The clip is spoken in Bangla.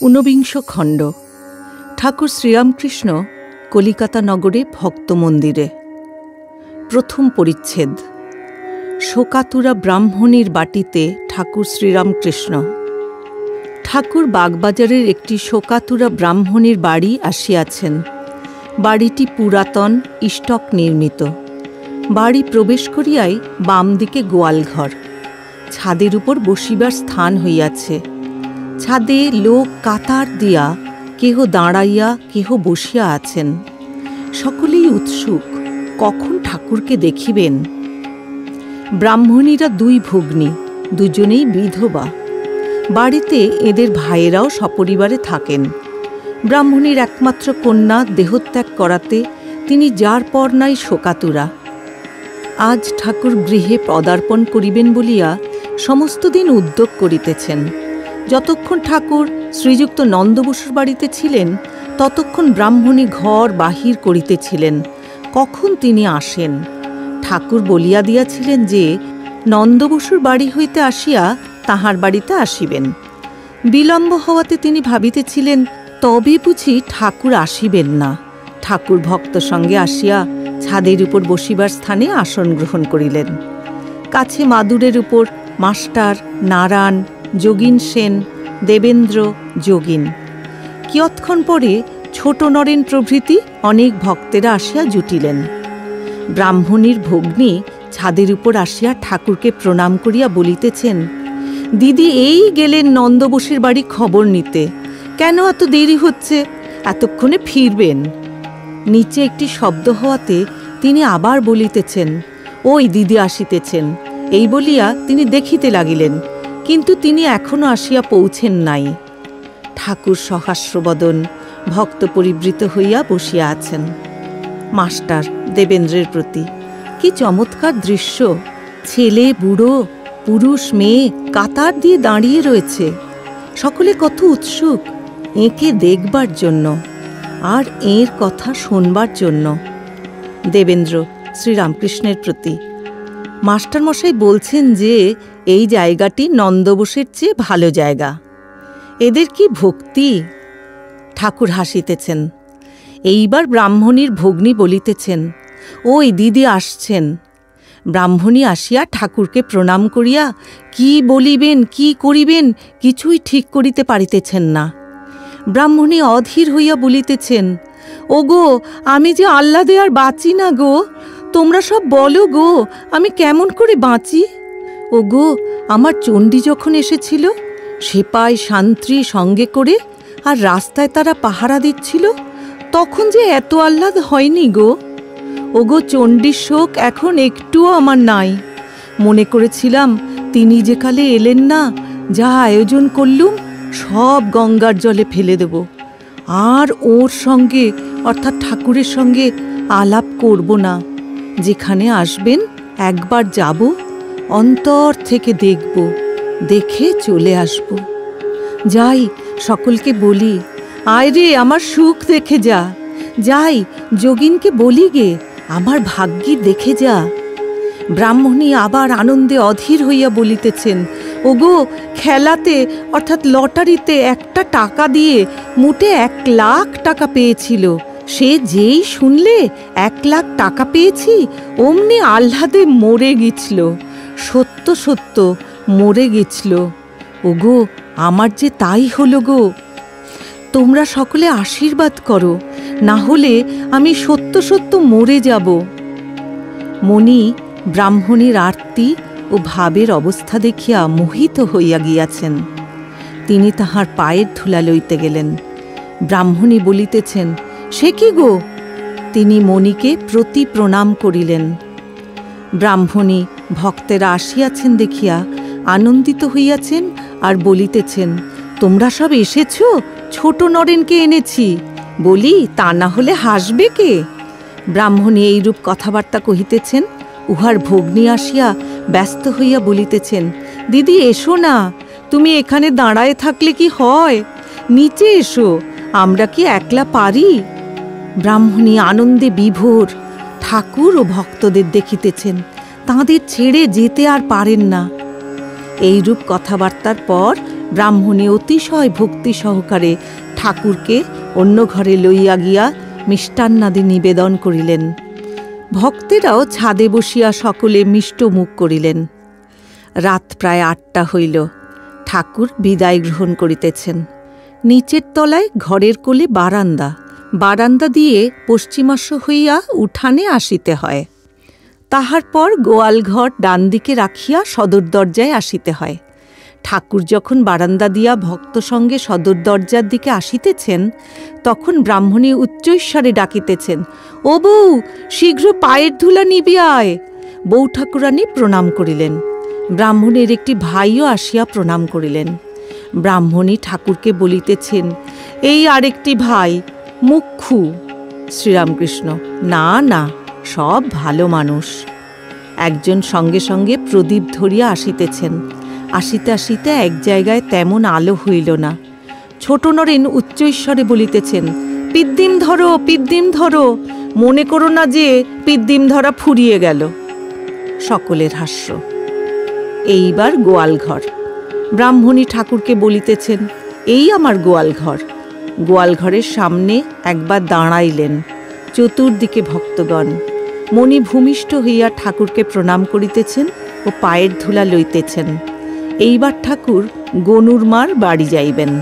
ঊনবিংশ খণ্ড। ঠাকুর শ্রীরামকৃষ্ণ কলিকাতা নগরে ভক্ত মন্দিরে। প্রথম পরিচ্ছেদ। শোকাতুরা ব্রাহ্মণীর বাটিতে ঠাকুর শ্রীরামকৃষ্ণ। ঠাকুর বাগবাজারের একটি শোকাতুরা ব্রাহ্মণীর বাড়ি আসিয়াছেন। বাড়িটি পুরাতন ইষ্টক নির্মিত। বাড়ি প্রবেশ করিয়াই বাম দিকে গোয়ালঘর। ছাদের উপর বসিবার স্থান হইয়াছে। ছাদে লোক কাতার দিয়া কেহ দাঁড়াইয়া কেহ বসিয়া আছেন। সকলেই উৎসুক, কখন ঠাকুরকে দেখিবেন। ব্রাহ্মণীরা দুই ভগ্নী, দুজনেই বিধবা। বাড়িতে এদের ভাইয়েরাও সপরিবারে থাকেন। ব্রাহ্মণীর একমাত্র কন্যা দেহত্যাগ করাতে তিনি যার পর নাই শোকাতুরা। আজ ঠাকুর গৃহে পদার্পণ করিবেন বলিয়া সমস্ত দিন উদ্যোগ করিতেছেন। যতক্ষণ ঠাকুর শ্রীযুক্ত নন্দবসুর বাড়িতে ছিলেন ততক্ষণ ব্রাহ্মণী ঘর বাহির করিতেছিলেন কখন তিনি আসেন। ঠাকুর বলিয়া দিয়াছিলেন যে নন্দবসুর বাড়ি হইতে আসিয়া তাহার বাড়িতে আসিবেন। বিলম্ব হওয়াতে তিনি ভাবিতেছিলেন তবে বুঝি ঠাকুর আসিবেন না। ঠাকুর ভক্ত সঙ্গে আসিয়া ছাদের উপর বসিবার স্থানে আসন গ্রহণ করিলেন। কাছে মাদুরের উপর মাস্টার, নারায়ণ, যোগীন সেন, দেবেন্দ্র, যোগীন। কিয়ৎক্ষণ পরে ছোট নরেন প্রভৃতি অনেক ভক্তেরা আসিয়া জুটিলেন। ব্রাহ্মণীর ভগ্নী ছাদের উপর আসিয়া ঠাকুরকে প্রণাম করিয়া বলিতেছেন, দিদি এই গেলেন নন্দবসুর বাড়ি খবর নিতে। কেন এত দেরি হচ্ছে? এতক্ষণে ফিরবেন। নিচে একটি শব্দ হওয়াতে তিনি আবার বলিতেছেন, ওই দিদি আসিতেছেন। এই বলিয়া তিনি দেখিতে লাগিলেন, কিন্তু তিনি এখনো আসিয়া পৌঁছেন নাই। ঠাকুর সহাস্যবদন ভক্ত পরিবৃত হইয়া বসিয়া আছেন। মাস্টার দেবেন্দ্রের প্রতি, কি চমৎকার দৃশ্য! ছেলে বুড়ো, পুরুষ মেয়ে কাতার দিয়ে দাঁড়িয়ে রয়েছে। সকলে কত উৎসুক এঁকে দেখবার জন্য আর এর কথা শোনবার জন্য। দেবেন্দ্র শ্রীরামকৃষ্ণের প্রতি, মাস্টার মশাই বলছেন যে এই জায়গাটি নন্দবসুর চেয়ে ভালো জায়গা। এদের কি ভক্তি! ঠাকুর হাসিতেছেন। এইবার ব্রাহ্মণীর ভগ্নী বলিতেছেন, ওই দিদি আসছেন। ব্রাহ্মণী আসিয়া ঠাকুরকে প্রণাম করিয়া কি বলিবেন কি করিবেন কিছুই ঠিক করিতে পারিতেছেন না। ব্রাহ্মণী অধীর হইয়া বলিতেছেন, ওগো আমি যে আহ্লাদে আর বাঁচি না গো, তোমরা সব বলো গো আমি কেমন করে বাঁচি। ওগো আমার চণ্ডী যখন এসেছিল, সেপাই শান্ত্রী সঙ্গে করে আর রাস্তায় তারা পাহারা দিচ্ছিল, তখন যে এত আহ্লাদ হয়নি গো। ওগো চণ্ডীর শোক এখন একটুও আমার নাই। মনে করেছিলাম তিনি যে কালে এলেন না, যা আয়োজন করলুম সব গঙ্গার জলে ফেলে দেব, আর ওর সঙ্গে অর্থাৎ ঠাকুরের সঙ্গে আলাপ করব না। যেখানে আসবেন একবার যাব, অন্তর থেকে দেখব, দেখে চলে আসব। যাই সকলকে বলি, আয় রে আমার সুখ দেখে যা। যাই যোগীনকে বলি গে আমার ভাগ্যি দেখে যা। ব্রাহ্মণী আবার আনন্দে অধীর হইয়া বলিতেছেন, ওগো খেলাতে অর্থাৎ লটারিতে একটা টাকা দিয়ে মোটে 1,00,000 টাকা পেয়েছিল। সে যেই শুনলে 1,00,000 টাকা পেয়েছি অমনি আহ্লাদে মরে গেছিল। সত্য সত্য মরে গেছিল। ওগো আমার যে তাই হলো গো। তোমরা সকলে আশীর্বাদ করো, না হলে আমি সত্য সত্য মরে যাব। মণি ব্রাহ্মণীর আরতি ও ভাবের অবস্থা দেখিয়া মোহিত হইয়া গিয়াছেন। তিনি তাহার পায়ের ধুলা লইতে গেলেন। ব্রাহ্মণী বলিতেছেন, সে কি গো? তিনি মণিকে প্রতি প্রণাম করিলেন। ব্রাহ্মণী ভক্তেরা আসিয়াছেন দেখিয়া আনন্দিত হইয়াছেন আর বলিতেছেন, তোমরা সব এসেছ, ছোট নরেনকে এনেছি। বলি তা না হলে হাসবে কে? ব্রাহ্মণী এইরূপ কথাবার্তা কহিতেছেন। উহার ভগ্নী আসিয়া ব্যস্ত হইয়া বলিতেছেন, দিদি এসো না, তুমি এখানে দাঁড়ায় থাকলে কি হয়? নিচে এসো, আমরা কি একলা পারি? ব্রাহ্মণী আনন্দে বিভোর। ঠাকুর ও ভক্তদের দেখিতেছেন, তাঁদের ছেড়ে যেতে আর পারেন না। এইরূপ কথাবার্তার পর ব্রাহ্মণী অতিশয় ভক্তি সহকারে ঠাকুরকে অন্য ঘরে লইয়া গিয়া মিষ্টান্নাদি নিবেদন করিলেন। ভক্তেরাও ছাদে বসিয়া সকলে মিষ্ট মুখ করিলেন। রাত প্রায় 8টা হইল। ঠাকুর বিদায় গ্রহণ করিতেছেন। নিচের তলায় ঘরের কোলে বারান্দা, বারান্দা দিয়ে পশ্চিমাস্য হইয়া উঠানে আসিতে হয়। তাহার পর গোয়ালঘর ডান দিকে রাখিয়া সদর দরজায় আসিতে হয়। ঠাকুর যখন বারান্দা দিয়া ভক্ত সঙ্গে সদর দরজার দিকে আসিতেছেন, তখন ব্রাহ্মণী উচ্চৈঃস্বরে ডাকিতেছেন, ও বউ, শীঘ্র পায়ের ধুলা নিবি আয়। বউ ঠাকুরানী প্রণাম করিলেন। ব্রাহ্মণের একটি ভাইও আসিয়া প্রণাম করিলেন। ব্রাহ্মণী ঠাকুরকে বলিতেছেন, এই আরেকটি ভাই, মুখ্যু। শ্রীরামকৃষ্ণ, না না, সব ভালো মানুষ। একজন সঙ্গে সঙ্গে প্রদীপ ধরিয়া আসিতেছেন। আসিতে আসিতে এক জায়গায় তেমন আলো হইল না। ছোট নরেন উচ্চৈঃস্বরে বলিতেছেন, পিদ্দিম ধরো, পিদ্দিম ধরো, মনে করো না যে পিদ্দিম ধরা ফুরিয়ে গেল। সকলের হাস্য। এইবার গোয়ালঘর। ব্রাহ্মণী ঠাকুরকে বলিতেছেন, এই আমার গোয়ালঘর। গোয়ালঘরের সামনে একবার দাঁড়াইলেন। চতুর্দিকে ভক্তগণ। মণি ভূমিষ্ঠ হইয়া ঠাকুরকে প্রণাম করিতেছেন ও পায়ের ধুলা লইতেছেন। এইবার ঠাকুর গনুর মার বাড়ি যাইবেন।